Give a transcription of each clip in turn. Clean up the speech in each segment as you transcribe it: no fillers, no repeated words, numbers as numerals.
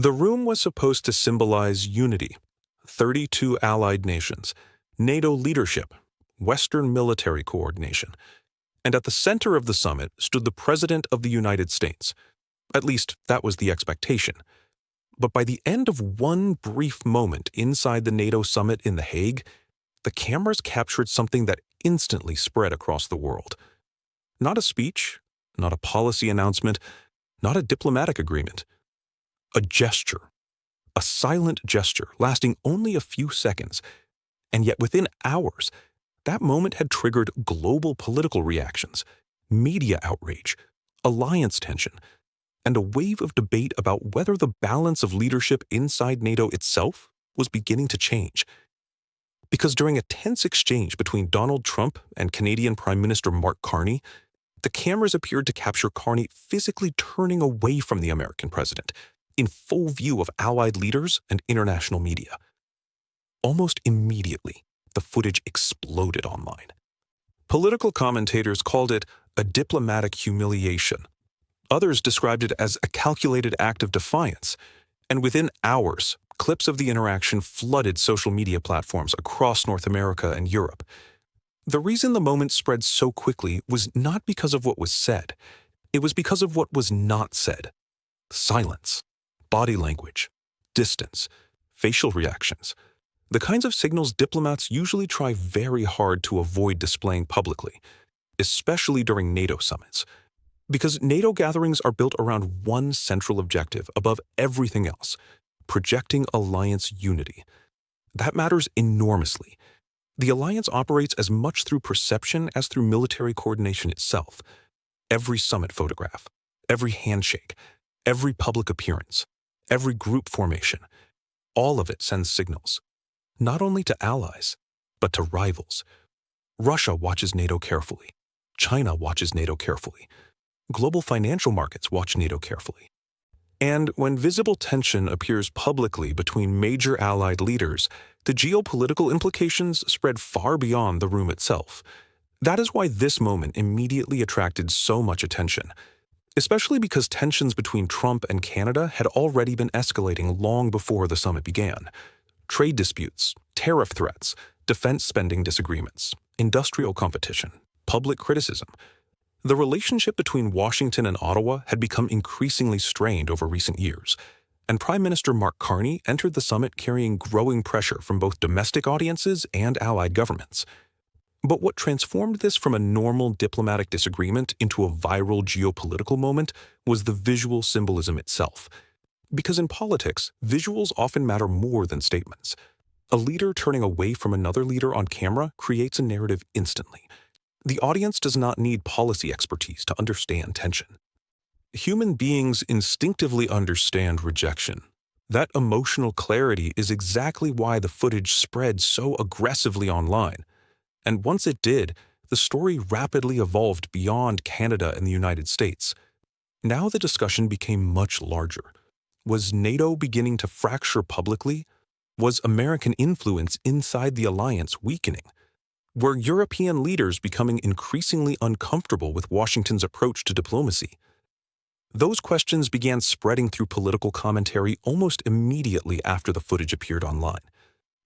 The room was supposed to symbolize unity, 32 allied nations, NATO leadership, Western military coordination, and at the center of the summit stood the President of the United States. At least, that was the expectation. But by the end of one brief moment inside the NATO summit in The Hague, the cameras captured something that instantly spread across the world. Not a speech, not a policy announcement, not a diplomatic agreement. A gesture. A silent gesture lasting only a few seconds. And yet within hours, that moment had triggered global political reactions, media outrage, alliance tension, and a wave of debate about whether the balance of leadership inside NATO itself was beginning to change. Because during a tense exchange between Donald Trump and Canadian Prime Minister Mark Carney, the cameras appeared to capture Carney physically turning away from the American president, in full view of allied leaders and international media. Almost immediately, the footage exploded online. Political commentators called it a diplomatic humiliation. Others described it as a calculated act of defiance, and within hours, clips of the interaction flooded social media platforms across North America and Europe. The reason the moment spread so quickly was not because of what was said. It was because of what was not said. Silence, body language, distance, facial reactions. The kinds of signals diplomats usually try very hard to avoid displaying publicly, especially during NATO summits. Because NATO gatherings are built around one central objective above everything else: projecting alliance unity. That matters enormously. The alliance operates as much through perception as through military coordination itself. Every summit photograph, every handshake, every public appearance, every group formation, all of it sends signals, not only to allies, but to rivals. Russia watches NATO carefully. China watches NATO carefully. Global financial markets watch NATO carefully. And when visible tension appears publicly between major allied leaders, the geopolitical implications spread far beyond the room itself. That is why this moment immediately attracted so much attention, especially because tensions between Trump and Canada had already been escalating long before the summit began. Trade disputes, tariff threats, defense spending disagreements, industrial competition, public criticism. The relationship between Washington and Ottawa had become increasingly strained over recent years, and Prime Minister Mark Carney entered the summit carrying growing pressure from both domestic audiences and allied governments. But what transformed this from a normal diplomatic disagreement into a viral geopolitical moment was the visual symbolism itself. Because in politics, visuals often matter more than statements. A leader turning away from another leader on camera creates a narrative instantly. The audience does not need policy expertise to understand tension. Human beings instinctively understand rejection. That emotional clarity is exactly why the footage spread so aggressively online. And once it did, the story rapidly evolved beyond Canada and the United States. Now the discussion became much larger. Was NATO beginning to fracture publicly? Was American influence inside the alliance weakening? Were European leaders becoming increasingly uncomfortable with Washington's approach to diplomacy? Those questions began spreading through political commentary almost immediately after the footage appeared online,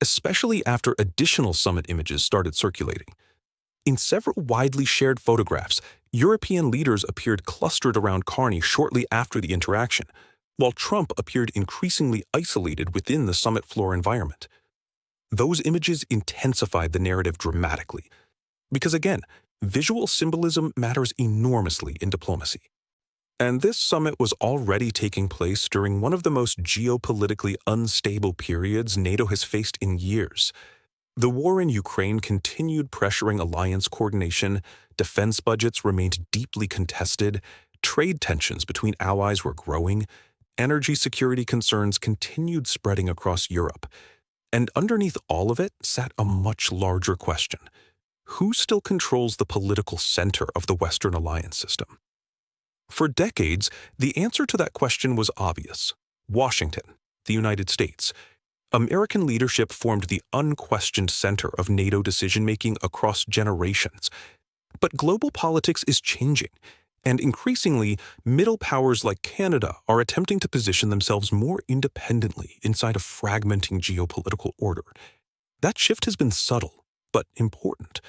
especially after additional summit images started circulating. In several widely shared photographs, European leaders appeared clustered around Carney shortly after the interaction, while Trump appeared increasingly isolated within the summit floor environment. Those images intensified the narrative dramatically, because again, visual symbolism matters enormously in diplomacy. And this summit was already taking place during one of the most geopolitically unstable periods NATO has faced in years. The war in Ukraine continued pressuring alliance coordination, defense budgets remained deeply contested, trade tensions between allies were growing, energy security concerns continued spreading across Europe. And underneath all of it sat a much larger question. Who still controls the political center of the Western alliance system? For decades, the answer to that question was obvious. Washington, the United States. American leadership formed the unquestioned center of NATO decision-making across generations. But global politics is changing, And increasingly, middle powers like Canada are attempting to position themselves more independently inside a fragmenting geopolitical order. That shift has been subtle, but important.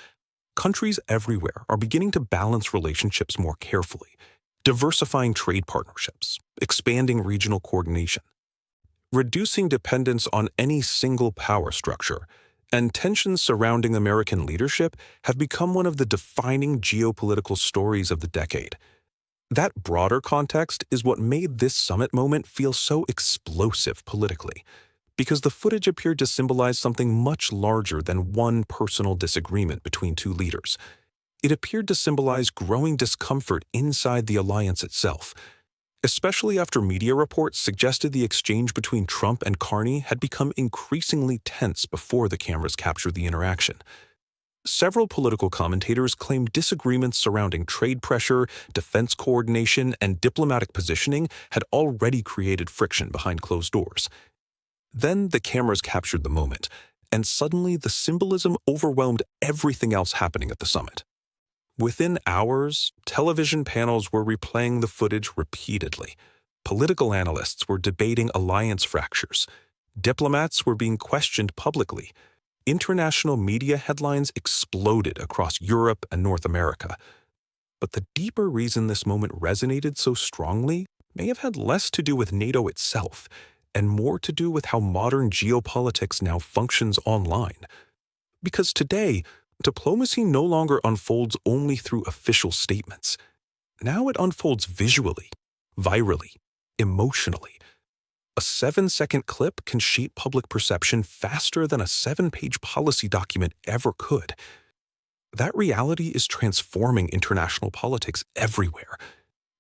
Countries everywhere are beginning to balance relationships more carefully, diversifying trade partnerships, expanding regional coordination, reducing dependence on any single power structure, and tensions surrounding American leadership have become one of the defining geopolitical stories of the decade. That broader context is what made this summit moment feel so explosive politically, because the footage appeared to symbolize something much larger than one personal disagreement between two leaders. It appeared to symbolize growing discomfort inside the alliance itself, especially after media reports suggested the exchange between Trump and Carney had become increasingly tense before the cameras captured the interaction. Several political commentators claimed disagreements surrounding trade pressure, defense coordination, and diplomatic positioning had already created friction behind closed doors. Then the cameras captured the moment, and suddenly the symbolism overwhelmed everything else happening at the summit. Within hours, television panels were replaying the footage repeatedly. Political analysts were debating alliance fractures. Diplomats were being questioned publicly. International media headlines exploded across Europe and North America. But the deeper reason this moment resonated so strongly may have had less to do with NATO itself, and more to do with how modern geopolitics now functions online. Because today, diplomacy no longer unfolds only through official statements. Now it unfolds visually, virally, emotionally. A 7-second clip can shape public perception faster than a 7-page policy document ever could. That reality is transforming international politics everywhere.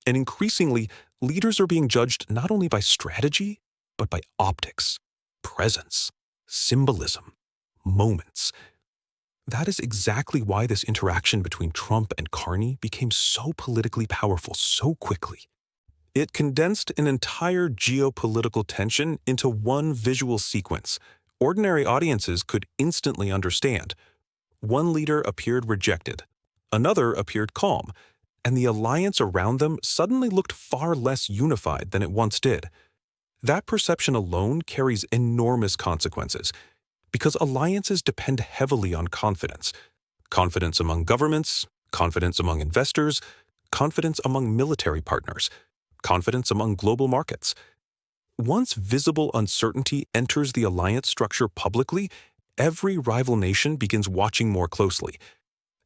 And increasingly, leaders are being judged not only by strategy, but by optics, presence, symbolism, moments. That is exactly why this interaction between Trump and Carney became so politically powerful so quickly. It condensed an entire geopolitical tension into one visual sequence ordinary audiences could instantly understand. One leader appeared rejected, another appeared calm, and the alliance around them suddenly looked far less unified than it once did. That perception alone carries enormous consequences, because alliances depend heavily on confidence. Confidence among governments, confidence among investors, confidence among military partners, confidence among global markets. Once visible uncertainty enters the alliance structure publicly, every rival nation begins watching more closely.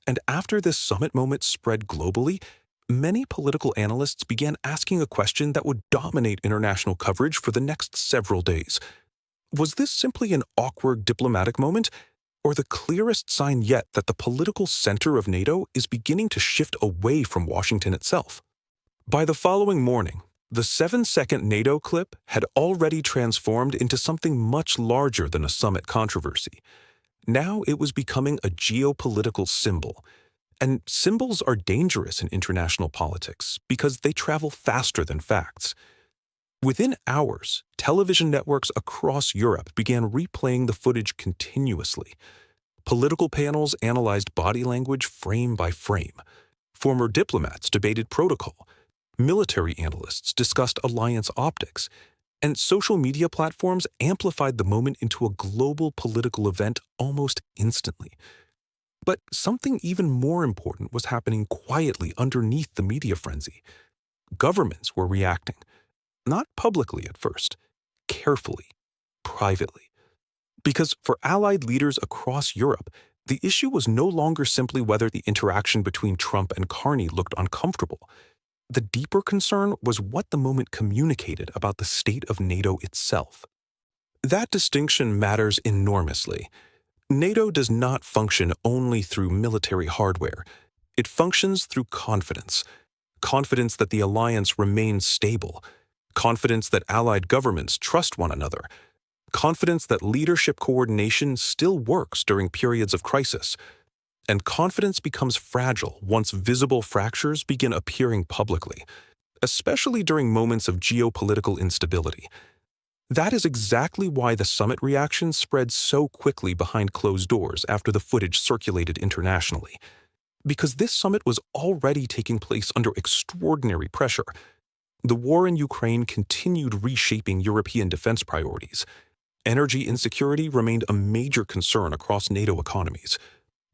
And after this summit moment spread globally, many political analysts began asking a question that would dominate international coverage for the next several days. Was this simply an awkward diplomatic moment, or the clearest sign yet that the political center of NATO is beginning to shift away from Washington itself? By the following morning, the 7-second NATO clip had already transformed into something much larger than a summit controversy. Now it was becoming a geopolitical symbol. And symbols are dangerous in international politics because they travel faster than facts. Within hours, television networks across Europe began replaying the footage continuously. Political panels analyzed body language frame by frame. Former diplomats debated protocol. Military analysts discussed alliance optics. And social media platforms amplified the moment into a global political event almost instantly. But something even more important was happening quietly underneath the media frenzy. Governments were reacting. Not publicly at first, carefully, privately. Because for allied leaders across Europe, the issue was no longer simply whether the interaction between Trump and Carney looked uncomfortable. The deeper concern was what the moment communicated about the state of NATO itself. That distinction matters enormously. NATO does not function only through military hardware. It functions through confidence. Confidence that the alliance remains stable. Confidence that allied governments trust one another. Confidence that leadership coordination still works during periods of crisis. And confidence becomes fragile once visible fractures begin appearing publicly, especially during moments of geopolitical instability. That is exactly why the summit reaction spread so quickly behind closed doors after the footage circulated internationally. Because this summit was already taking place under extraordinary pressure. The war in Ukraine continued reshaping European defense priorities. Energy insecurity remained a major concern across NATO economies.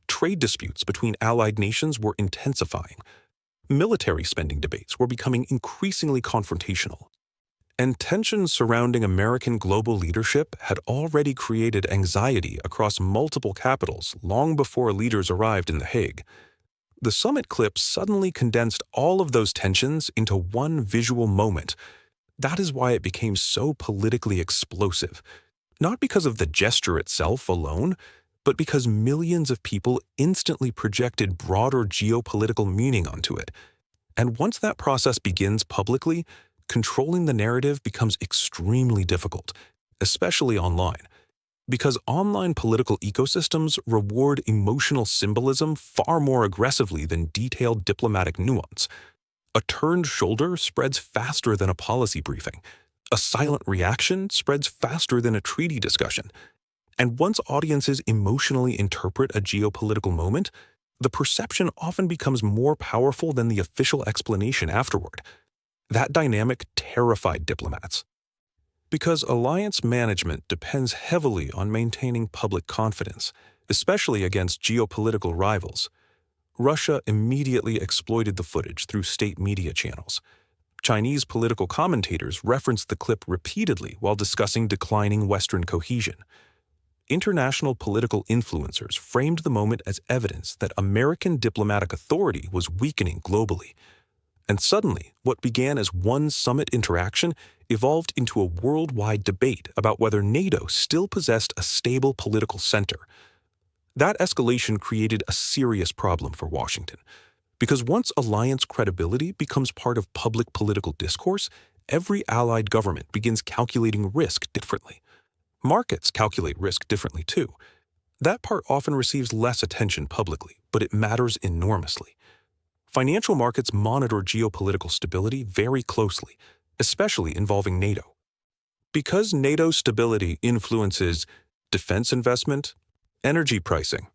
Trade disputes between allied nations were intensifying. Military spending debates were becoming increasingly confrontational. And tensions surrounding American global leadership had already created anxiety across multiple capitals long before leaders arrived in The Hague. The summit clip suddenly condensed all of those tensions into one visual moment. That is why it became so politically explosive. Not because of the gesture itself alone, but because millions of people instantly projected broader geopolitical meaning onto it. And once that process begins publicly, controlling the narrative becomes extremely difficult, especially online. Because online political ecosystems reward emotional symbolism far more aggressively than detailed diplomatic nuance. A turned shoulder spreads faster than a policy briefing. A silent reaction spreads faster than a treaty discussion. And once audiences emotionally interpret a geopolitical moment, the perception often becomes more powerful than the official explanation afterward. That dynamic terrified diplomats. Because alliance management depends heavily on maintaining public confidence, especially against geopolitical rivals, Russia immediately exploited the footage through state media channels. Chinese political commentators referenced the clip repeatedly while discussing declining Western cohesion. International political influencers framed the moment as evidence that American diplomatic authority was weakening globally. And suddenly, what began as one summit interaction evolved into a worldwide debate about whether NATO still possessed a stable political center. That escalation created a serious problem for Washington, because once alliance credibility becomes part of public political discourse, every allied government begins calculating risk differently. Markets calculate risk differently too. That part often receives less attention publicly, but it matters enormously. Financial markets monitor geopolitical stability very closely, especially involving NATO. Because NATO stability influences defense investment, energy pricing,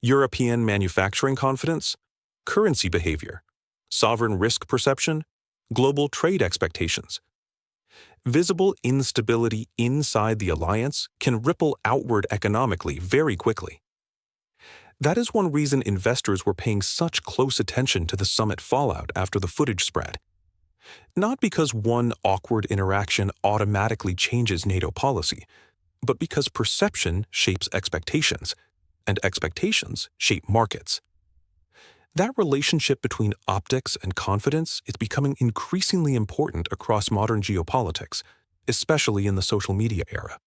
European manufacturing confidence, currency behavior, sovereign risk perception, global trade expectations. Visible instability inside the alliance can ripple outward economically very quickly. That is one reason investors were paying such close attention to the summit fallout after the footage spread. Not because one awkward interaction automatically changes NATO policy, but because perception shapes expectations, and expectations shape markets. That relationship between optics and confidence is becoming increasingly important across modern geopolitics, especially in the social media era.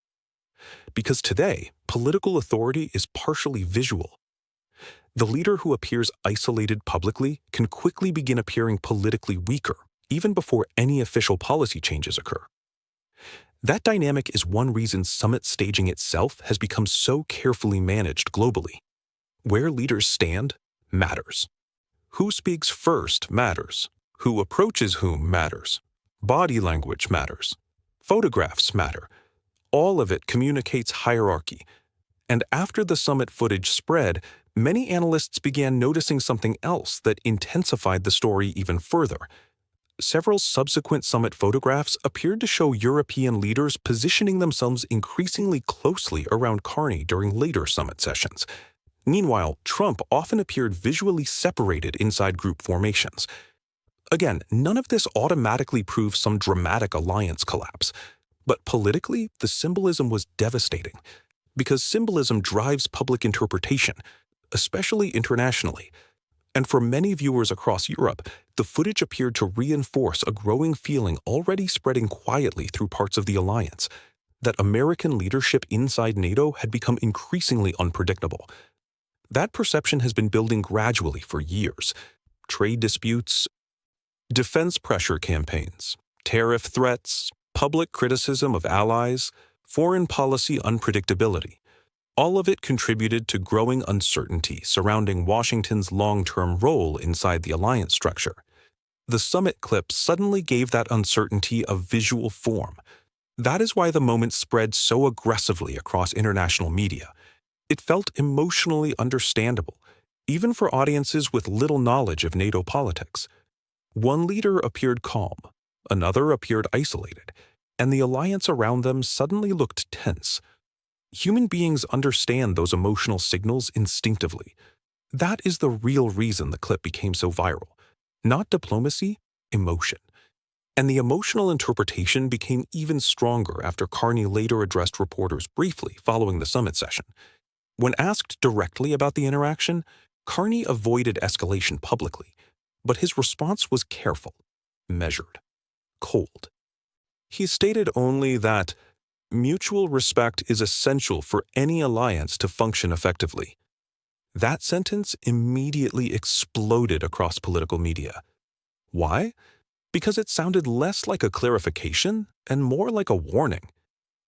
Because today, political authority is partially visual. The leader who appears isolated publicly can quickly begin appearing politically weaker, even before any official policy changes occur. That dynamic is one reason summit staging itself has become so carefully managed globally. Where leaders stand matters. Who speaks first matters. Who approaches whom matters. Body language matters. Photographs matter. All of it communicates hierarchy. And after the summit footage spread, many analysts began noticing something else that intensified the story even further. Several subsequent summit photographs appeared to show European leaders positioning themselves increasingly closely around Carney during later summit sessions. Meanwhile, Trump often appeared visually separated inside group formations. Again, none of this automatically proves some dramatic alliance collapse. But politically, the symbolism was devastating, because symbolism drives public interpretation, especially internationally. And for many viewers across Europe, the footage appeared to reinforce a growing feeling already spreading quietly through parts of the alliance, that American leadership inside NATO had become increasingly unpredictable. That perception has been building gradually for years. Trade disputes, defense pressure campaigns, tariff threats, public criticism of allies, foreign policy unpredictability. All of it contributed to growing uncertainty surrounding Washington's long-term role inside the alliance structure. The summit clip suddenly gave that uncertainty a visual form. That is why the moment spread so aggressively across international media. It felt emotionally understandable. even for audiences with little knowledge of NATO politics. One leader appeared calm, another appeared isolated, and the alliance around them suddenly looked tense. Human beings understand those emotional signals instinctively. That is the real reason the clip became so viral. Not diplomacy, emotion. And the emotional interpretation became even stronger after Carney later addressed reporters briefly following the summit session. When asked directly about the interaction, Carney avoided escalation publicly, but his response was careful, measured, cold. He stated only that mutual respect is essential for any alliance to function effectively. That sentence immediately exploded across political media. Why? Because it sounded less like a clarification and more like a warning,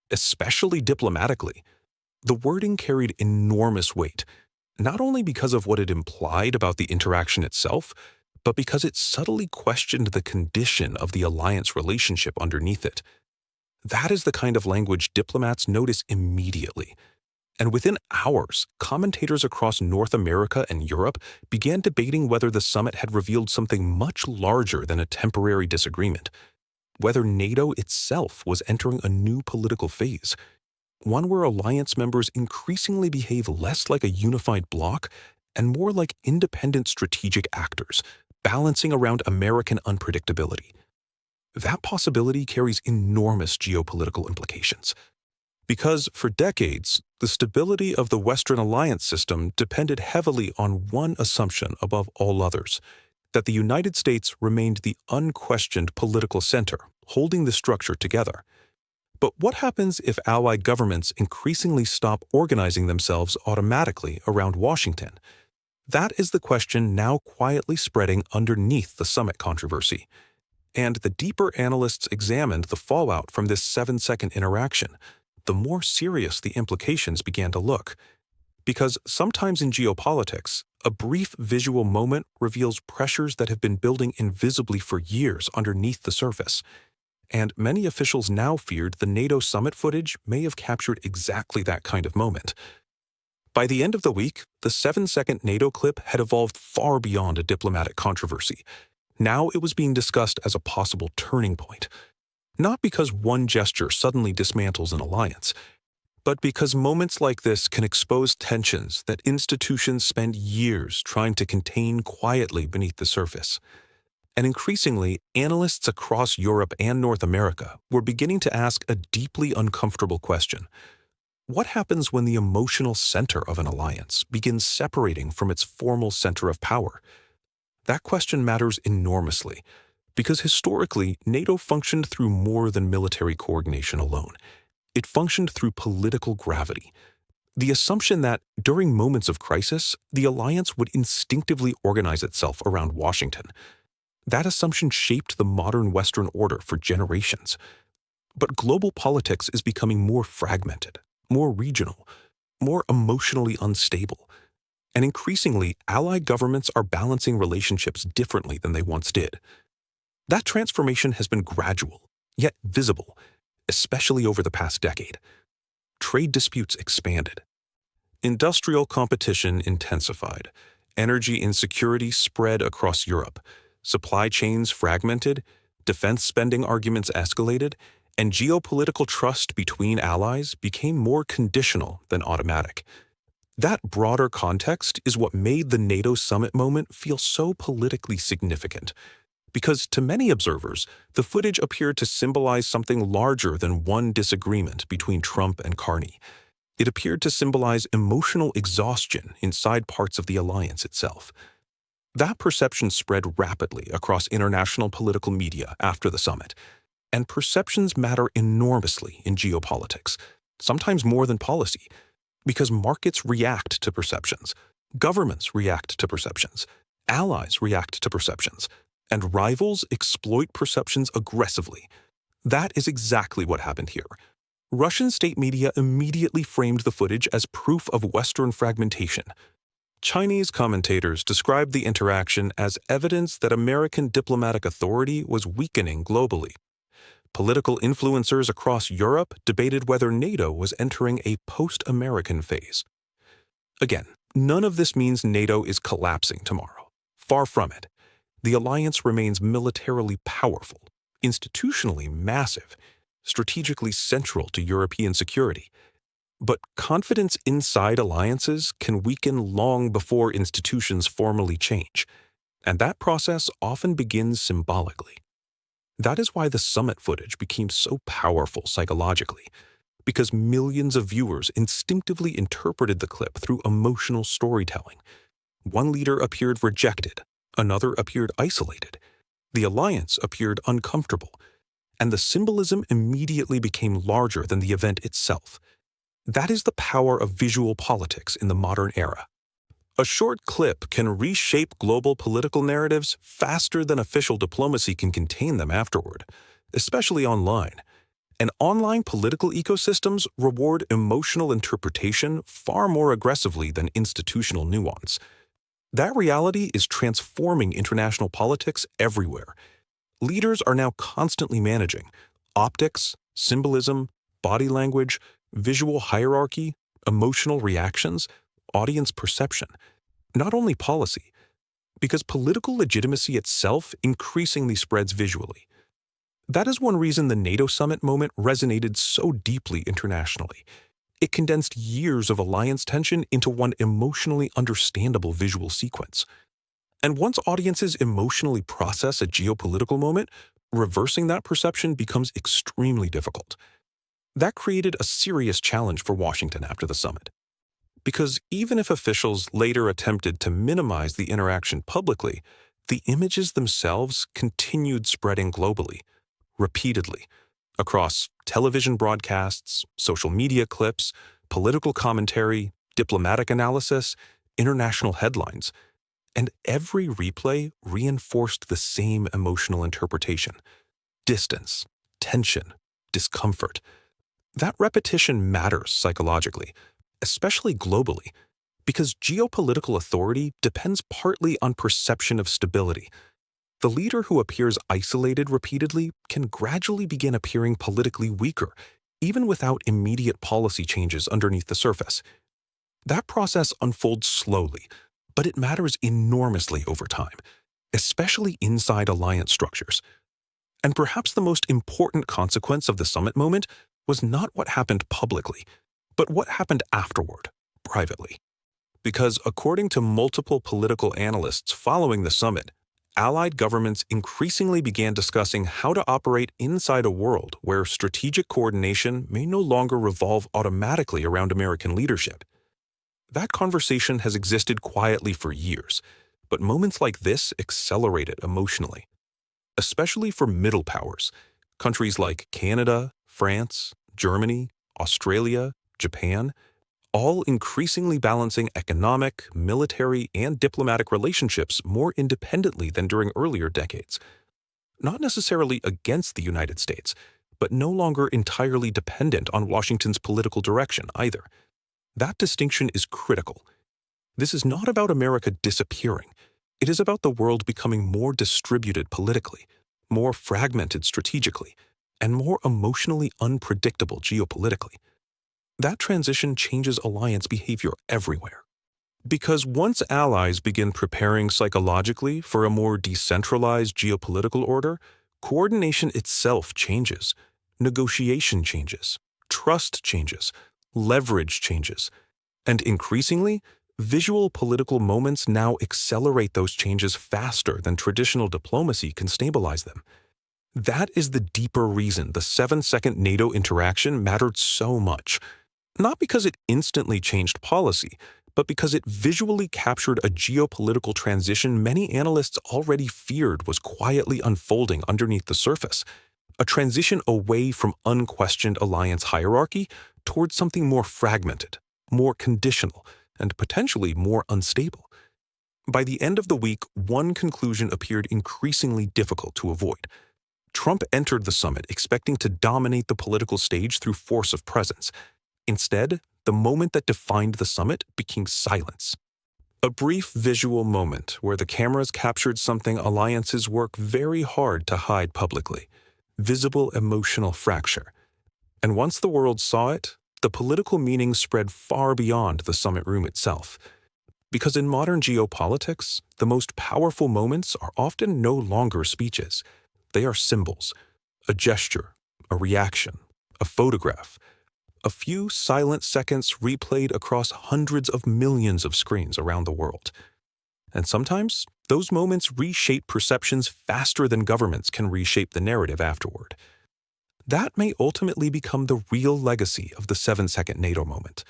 especially diplomatically. The wording carried enormous weight, not only because of what it implied about the interaction itself, but because it subtly questioned the condition of the alliance relationship underneath it. That is the kind of language diplomats notice immediately. And within hours, commentators across North America and Europe began debating whether the summit had revealed something much larger than a temporary disagreement, whether NATO itself was entering a new political phase, one where alliance members increasingly behave less like a unified bloc and more like independent strategic actors, balancing around American unpredictability. That possibility carries enormous geopolitical implications. Because for decades, the stability of the Western alliance system depended heavily on one assumption above all others, that the United States remained the unquestioned political center, holding the structure together. But what happens if allied governments increasingly stop organizing themselves automatically around Washington? That is the question now quietly spreading underneath the summit controversy. And the deeper analysts examined the fallout from this 7-second interaction, the more serious the implications began to look. Because sometimes in geopolitics, a brief visual moment reveals pressures that have been building invisibly for years underneath the surface. And many officials now feared the NATO summit footage may have captured exactly that kind of moment. By the end of the week, the 7-second NATO clip had evolved far beyond a diplomatic controversy. Now it was being discussed as a possible turning point. Not because one gesture suddenly dismantles an alliance, but because moments like this can expose tensions that institutions spend years trying to contain quietly beneath the surface. And increasingly, analysts across Europe and North America were beginning to ask a deeply uncomfortable question. What happens when the emotional center of an alliance begins separating from its formal center of power? That question matters enormously, because historically, NATO functioned through more than military coordination alone. It functioned through political gravity. The assumption that, during moments of crisis, the alliance would instinctively organize itself around Washington. That assumption shaped the modern Western order for generations. But global politics is becoming more fragmented, more regional, more emotionally unstable. And increasingly, allied governments are balancing relationships differently than they once did. That transformation has been gradual, yet visible, especially over the past decade. Trade disputes expanded. Industrial competition intensified. Energy insecurity spread across Europe. Supply chains fragmented. Defense spending arguments escalated. And geopolitical trust between allies became more conditional than automatic. That broader context is what made the NATO summit moment feel so politically significant. Because to many observers, the footage appeared to symbolize something larger than one disagreement between Trump and Carney. It appeared to symbolize emotional exhaustion inside parts of the alliance itself. That perception spread rapidly across international political media after the summit. And perceptions matter enormously in geopolitics, sometimes more than policy, because markets react to perceptions, governments react to perceptions, allies react to perceptions, and rivals exploit perceptions aggressively. That is exactly what happened here. Russian state media immediately framed the footage as proof of Western fragmentation. Chinese commentators described the interaction as evidence that American diplomatic authority was weakening globally. Political influencers across Europe debated whether NATO was entering a post-American phase. Again, None of this means NATO is collapsing tomorrow. Far from it. The alliance remains militarily powerful, institutionally massive, strategically central to European security. But confidence inside alliances can weaken long before institutions formally change, and that process often begins symbolically. That is why the summit footage became so powerful psychologically, because millions of viewers instinctively interpreted the clip through emotional storytelling. One leader appeared rejected, another appeared isolated, the alliance appeared uncomfortable, and the symbolism immediately became larger than the event itself. That is the power of visual politics in the modern era. A short clip can reshape global political narratives faster than official diplomacy can contain them afterward, especially online. And online political ecosystems reward emotional interpretation far more aggressively than institutional nuance. That reality is transforming international politics everywhere. Leaders are now constantly managing optics, symbolism, body language, visual hierarchy, emotional reactions, audience perception, not only policy, because political legitimacy itself increasingly spreads visually. That is one reason the NATO summit moment resonated so deeply internationally. It condensed years of alliance tension into one emotionally understandable visual sequence. And once audiences emotionally process a geopolitical moment, reversing that perception becomes extremely difficult. That created a serious challenge for Washington after the summit. Because even if officials later attempted to minimize the interaction publicly, the images themselves continued spreading globally, repeatedly, across television broadcasts, social media clips, political commentary, diplomatic analysis, international headlines, and every replay reinforced the same emotional interpretation: distance, tension, discomfort. That repetition matters psychologically, especially globally, because geopolitical authority depends partly on perception of stability. The leader who appears isolated repeatedly can gradually begin appearing politically weaker, even without immediate policy changes underneath the surface. That process unfolds slowly, but it matters enormously over time, especially inside alliance structures. And perhaps the most important consequence of the summit moment was not what happened publicly, but what happened afterward, privately. Because according to multiple political analysts following the summit, Allied governments increasingly began discussing how to operate inside a world where strategic coordination may no longer revolve automatically around American leadership. That conversation has existed quietly for years, but moments like this accelerate it emotionally, especially for middle powers, countries like Canada, France, Germany, Australia, Japan, all increasingly balancing economic, military, and diplomatic relationships more independently than during earlier decades. Not necessarily against the United States, but no longer entirely dependent on Washington's political direction either. That distinction is critical. This is not about America disappearing. It is about the world becoming more distributed politically, more fragmented strategically, and more emotionally unpredictable geopolitically. That transition changes alliance behavior everywhere. Because once allies begin preparing psychologically for a more decentralized geopolitical order, coordination itself changes, negotiation changes, trust changes, leverage changes, and increasingly, visual political moments now accelerate those changes faster than traditional diplomacy can stabilize them. That is the deeper reason the 7-second NATO interaction mattered so much. Not because it instantly changed policy, but because it visually captured a geopolitical transition many analysts already feared was quietly unfolding underneath the surface, a transition away from unquestioned alliance hierarchy towards something more fragmented, more conditional, and potentially more unstable. By the end of the week, one conclusion appeared increasingly difficult to avoid. Trump entered the summit expecting to dominate the political stage through force of presence. Instead, the moment that defined the summit became silence. A brief visual moment where the cameras captured something alliances work very hard to hide publicly: visible emotional fracture. And once the world saw it, the political meaning spread far beyond the summit room itself. Because in modern geopolitics, the most powerful moments are often no longer speeches. They are symbols, a gesture, a reaction, a photograph, a few silent seconds replayed across hundreds of millions of screens around the world. And sometimes, those moments reshape perceptions faster than governments can reshape the narrative afterward. That may ultimately become the real legacy of the 7-second NATO moment.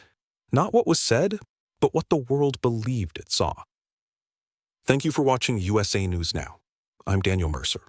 Not what was said, but what the world believed it saw. Thank you for watching USA News Now. I'm Daniel Mercer.